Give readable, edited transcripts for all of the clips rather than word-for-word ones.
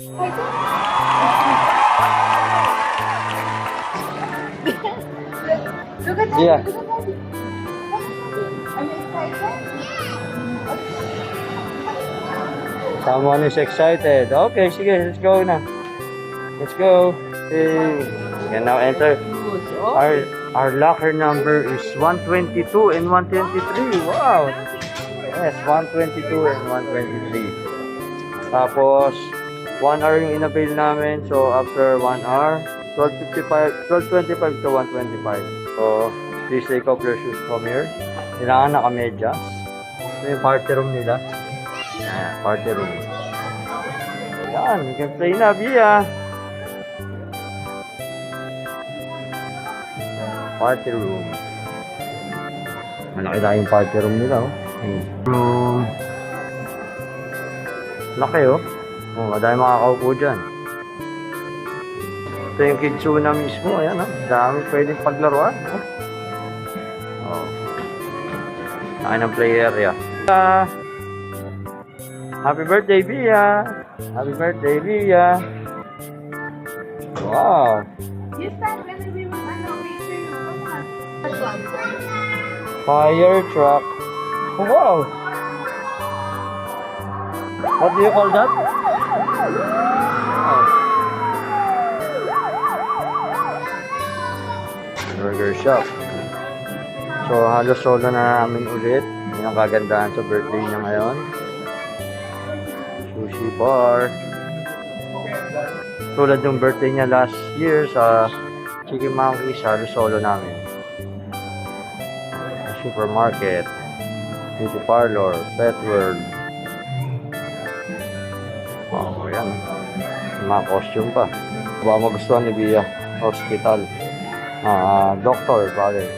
Look at that. Yeah. Look at that. Are you excited? Someone is excited. Okay, sige, let's go na. Let's go. Okay. We can now enter. Our locker number is 122 and 123. Wow. Yes, 122 and 123. Tapos, 1 hour yung inabail namin. So, after 1 hour, 12:25 to 1:25. So, please take off your shoes from here. Kailangan naka-medyas. Ito yung party room nila. Ayan, party room. Yan, you can play na, Bia. Party room. Malaki na yung party room nila, oh. Room. Laki, oh. Oh, madami makakaupo dyan. Ito yung kidsuna mismo, ayan, oh. Dami pwedeng paglaruan, oh. Oh. Laki ng play area. Happy birthday, Bia! Happy birthday, Bia! Wow! You said when we were on the way to Fire truck. Wow! What do you call that? Oh. Burger shop. So, halos solo na namin ulit. Yan ang kagandahan sa birthday niya ngayon. Sushi bar. Tulad ng birthday niya last year sa Chicken Monkeys, halos solo namin. Supermarket, beauty parlor, pet world. Wow, yan. Mga costume pa. Baka magustuhan ni Bia. Hospital. Doctor, pare.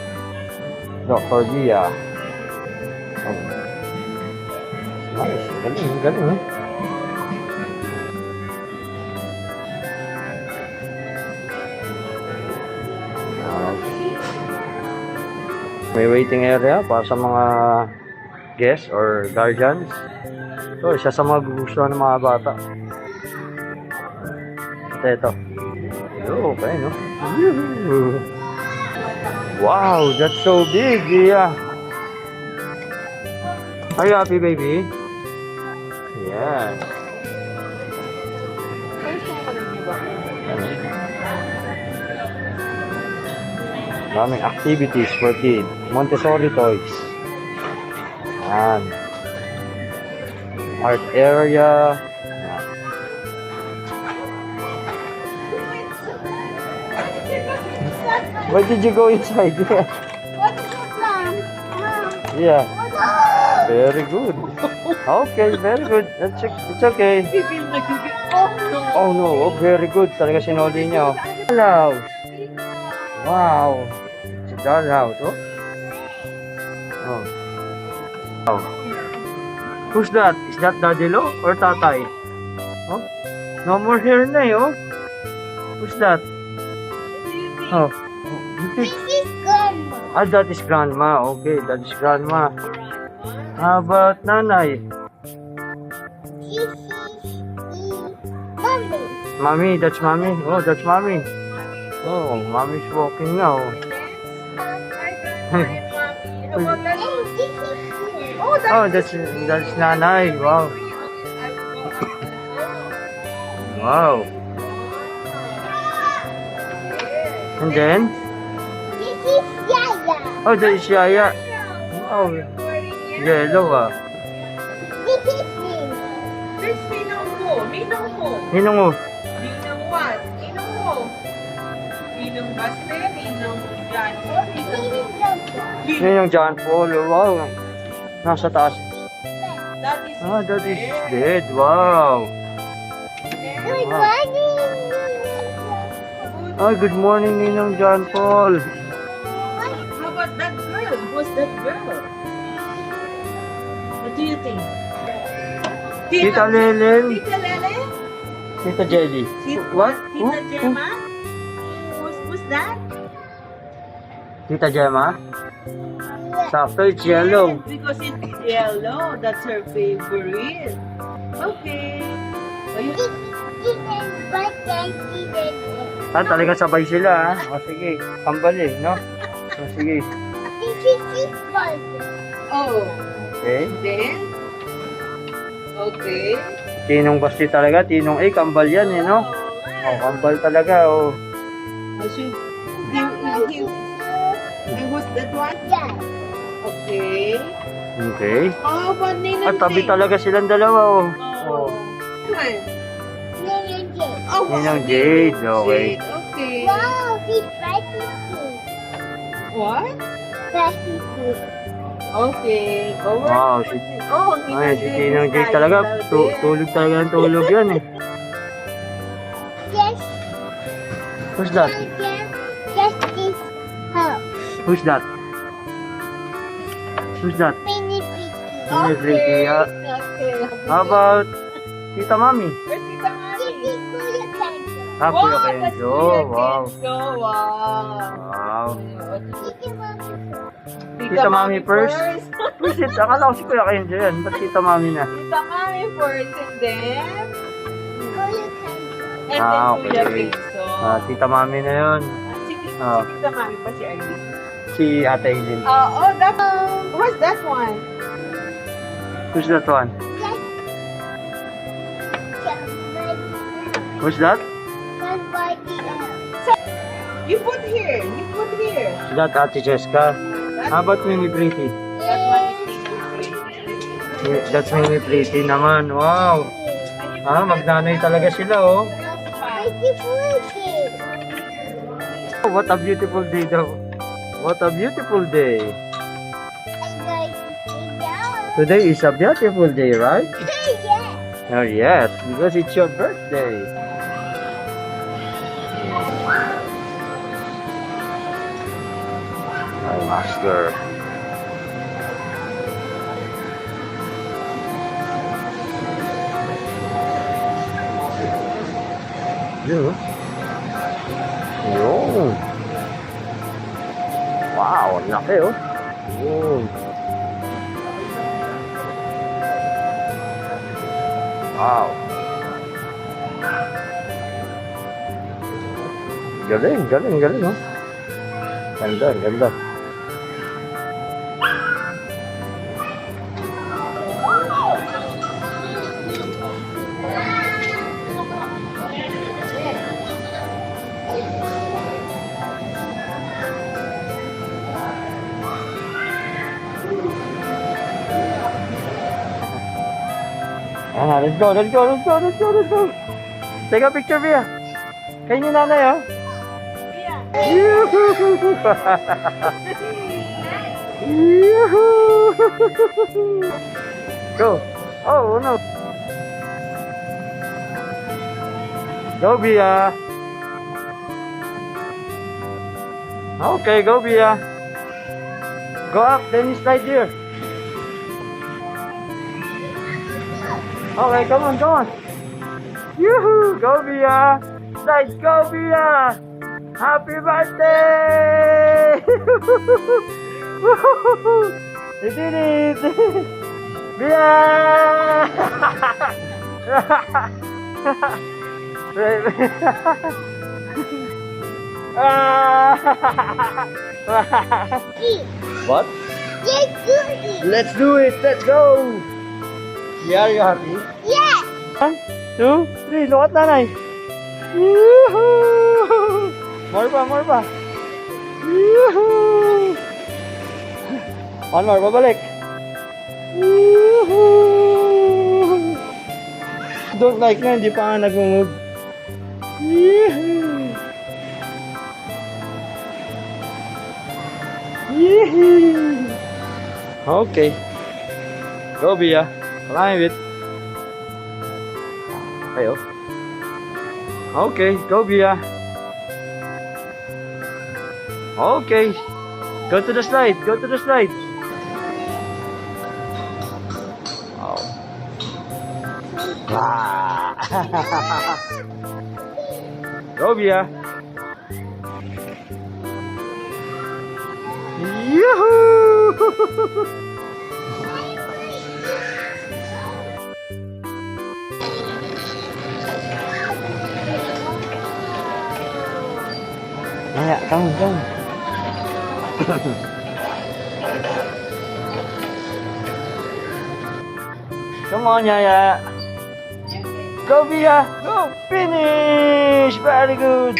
Dr. Bia. Oh. Nice. Galing, galing, eh. May waiting area para sa mga guests or guardians. So, isa sa mga gugustuhan ng mga bata. Ito. Okay, no? Wow, that's so big, yeah. Are you happy, baby? Yes. Daming activities for kids. Montessori toys. Yan. Art area. Yan. Why did you go inside? What is your plan? Yeah. Very good. Okay, very good. It's okay. Oh no, oh, very good. Talaga sinoli niya. Hello. Wow. It's a dollhouse, oh. Oh. Oh. Who's that? Is that Daddy Lo or Tatay? Oh. No more hair na, eh, oh. Who's that? Oh. This is grandma. Ah, that is grandma. Okay, that is grandma. How about Nanay? This is mommy. Mommy, that's mommy. Oh, that's mommy. Oh, mommy's walking now. Oh, that's Nanay. Wow. Wow. And then? This is Yaya. Oh, that is Yaya. Oh, yellow ah. This is me. This Ninong mo. Ninong mo. Ninong mo. Ninong what? Ninong mo. Ninong Baste, Ninong Janko, Ninong... Ninong John Paul. Wow. Nasa taas. That is That is dead. Wow. Good morning. Ah, good morning, Ninong John Paul. How about that girl? Who's that girl? What do you think? Tita Lelen. Tita Lele? Tita Jelly. What? Who? Tita Gemma? Who's that? Tita Gemma? Sakto, it's yellow. Yes, because it's yellow. That's her favorite. Okay. Are you... Talaga sabay sila, ha? O, sige. Kambal eh, no? O, sige. This is this one. Oh. Okay. Then. Okay. Tinong Basti talaga. Tinong A, kambal yan, eh, no? O, kambal talaga, o. I should. And what's that one? Yeah. Okay. Okay. Oh, but Ninang At tabi Jade. talaga silang dalawa, o. Oh. One. Ninang Jade. Oh, wow. Ninang Jade, okay. Jade. Okay. Wow, he's fighting food. What? Fighting food. Okay. Over. Wow, si, Oh, ay, si Tinong Jade talaga. Tulog talaga ng tulog yan, eh. Yes, Who's that? yes, this house. Who's that? Who's that? Mini piggy. Miss Ricky, ah. Okay. How about Tita Mami? Where's Tita Mami? This is Kuya Kanto. Ah, Kuya Wow, that's Kenzo. Kuya Wow. Kenzo. Wow. Wow. Tita Mami. Tita Mami first? Who's it? Akala ko si Kuya Kenzo yan. Ba't Tita Mami na? Tita Mami first and then Kuya Kanto. and Ah, then Kuya okay. Kenzo. Tita Mami na yun. Si Ah. Tita Mami pa si Arlene. Si Ate Eileen. Oh, that what's that one? Who's that one? Yes. Somebody. Who's that? Somebody else. You put here. You put here. Is that Ate Jessica? How about Mini Pretty? That one is Tita. That's Mini Pretty naman. Wow. Ah, magnanay talaga sila, oh. What a beautiful day daw. What a beautiful day. Today is a beautiful day, right? Oh, yes, because it's your birthday. My master. Yun. Yun. Wow, ang laki, oh. Yun. Wow. Galing, galing, galing, oh. Ganda, ganda. Let's go, let's go, let's go, let's go, let's go. Take a picture, Bia. Kayo ni nanay, oh. Yoo-hoo! Yoo-hoo! Go. Oh, no. Go, Bia. Okay, go, Bia. Go up, then you slide here. Okay, come on, come on. Yoo-hoo! Go, Bia. Slide, go, Bia. Happy birthday! You did it! Bia! What? Yes, goody. Let's do it! Let's go! Yeah, are you happy? Yes. 1, 2, 3, look at nanay. Yoo-hoo! More pa, more pa. Yoo-hoo! One more, babalik. Yoo-hoo! Don't like na, hindi pa nga nag-move. Yoo-hoo! Yoo-hoo! Okay. Go, Bia. Climb it. Ayo. Okay, go, Bia. Okay. Go to the slide. Go to the slide. Wow. Ah. Go, Bia. Yoo-hoo! Yaya, come, come. Come on, Yaya. Go, Bia. Go. Finish. Very good.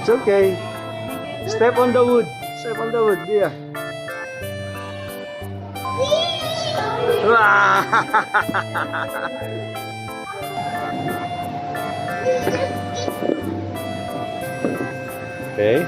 It's okay. Step on the wood. Step on the wood, Bia. Okay.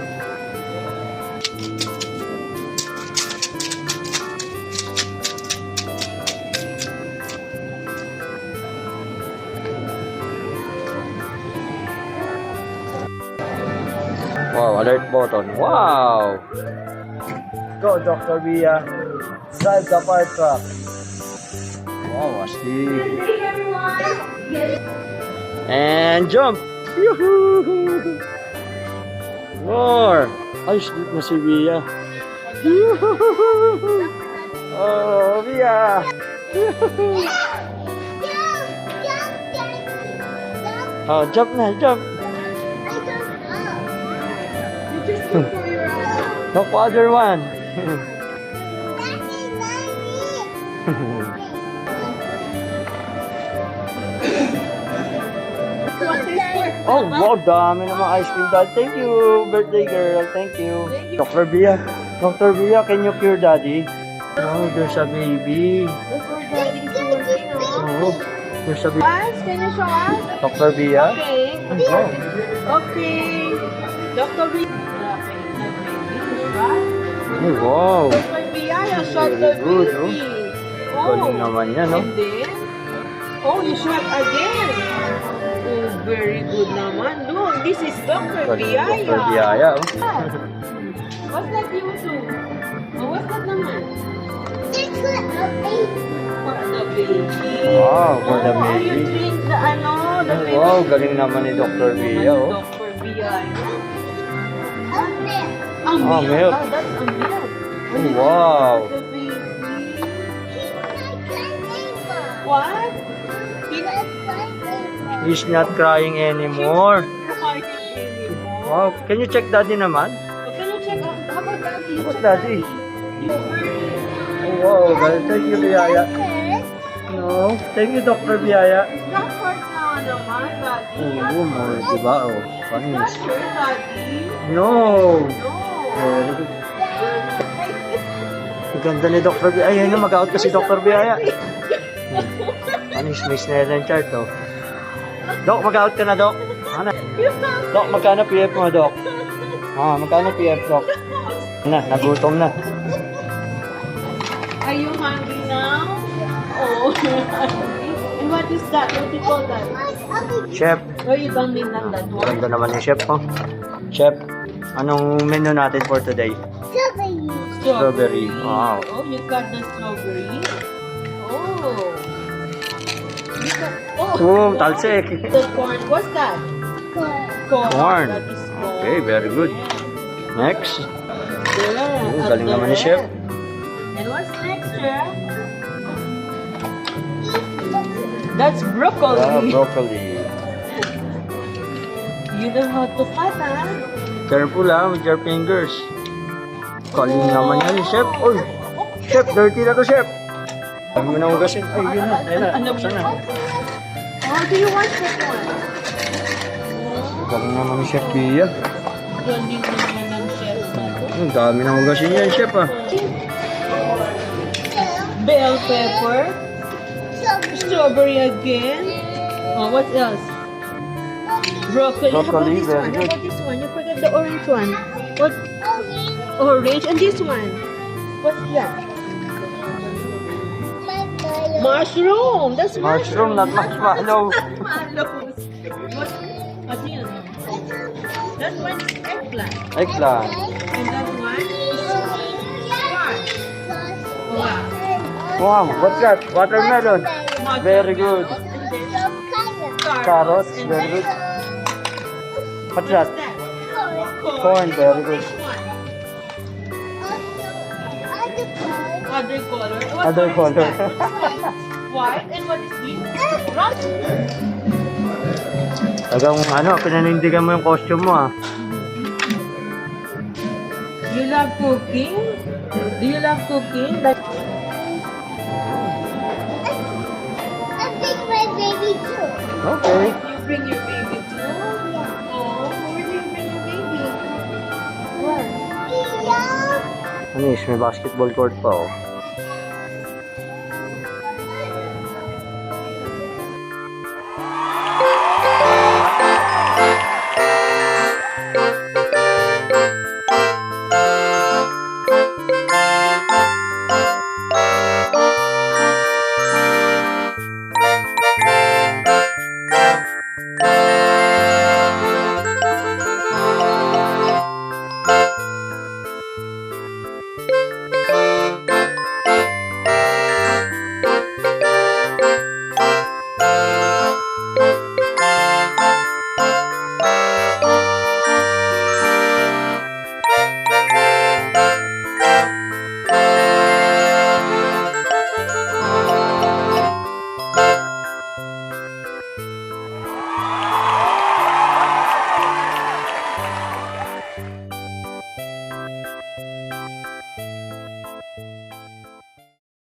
Wow, alert button. Wow. Go, Dr. Bia. Drive the fire truck. Wow, astig. And jump. Yoo-hoo. More. Ay, sleep na si Bia. Yoo-hoo. Oh, Bia. Yoo-hoo. Oh, jump na, jump. Look for other one. Oh, wow, dami namang ice cream dad. Thank you, birthday girl. Thank you. Dr. Bia. Dr. Bia, can you cure daddy? Oh, there's a baby. Oh, there's a baby. Can you show us? Dr. Bia. Okay. Oh, Okay. Dr. B. oh, wow. Dr. Bia, you shot the Very good, baby. Galing naman yan, no? And then, oh, you shot again. Oh, very good naman. Look, this is Dr. Galing Biaya. Dr. Biaya, oh. What's that you do? Oh, what's that naman? For the baby. Wow, for the Oh, baby. you drink the ano, the baby. Wow, galing naman ni Dr. Bia, oh. Dr. Biaya. Ah, milk. Ah, that's a milk. Oh, wow. The baby. What? He's not crying anymore. Crying anymore. Wow, can you check daddy naman? Oh, can you check out? How about daddy? What's daddy? Oh, wow, galing. Thank you, Biaya. No, thank you, Dr. Biaya. It's not hurt now naman, daddy. Oo, mo, diba? Oh, It's panis. not hurt, daddy. No. No. Very good. Ang ganda ni Dr. Biaya. Ay, ayun na, mag-out ka si Dr. Biaya. Panis, may snare ng chart, oh. Dok, mag-out ka na, Dok. Ano? Dok, magkano PF mo, Dok? Ah, magkano PF, Dok? Nagutom na. Are you hungry now? Oh, you're hungry. And what is that? What do you call that? Chef, Oh, you don't mean that one? ganda naman ni Chef, oh. Chef, anong menu natin for today? Strawberry. Wow. Oh, you got the strawberry. Oh. You got, Oh, talsik. The corn. What's that? Corn. That is corn. Okay, very good. Next. Yeah. Oh, galing naman ni Chef. And what's next, Chef? That's broccoli. Ah, broccoli. You know how to cut, huh? Careful with your fingers. Galing naman yan, Chef. Uy, Chef, dirty na to, Chef. Sabi mo na hugasin. Ay, yun na. Ayun na. Ano Buksan na. How do you want that one? Galing naman ni Chef Bia. Galing naman ng chef na to. Ang dami na hugasin yan, Chef, ah. Bell pepper. Strawberry again. Oh, what else? Broccoli. Broccoli, How about this one? very How good. about this one? You forgot the orange one. What? Orange. And this one? What's that? Mushroom. That's Mushroom, not marshmallow. Marshmallows. What yun? That one is eggplant. Eggplant. And that one is squash. Wow. Wow, what's that? Watermelon. Very good. Carrots, And very then, good. What's that? Corn, very good. Other color. What Other color is color. that? white. And what is this? Rock. Tagang pinanindigan mo yung costume mo ah. You love cooking? Do you love cooking? Like, I think my baby too. Okay. you bring your baby too? Oh, where do you bring your baby? Where? Yeah. Anish, may basketball court pa oh.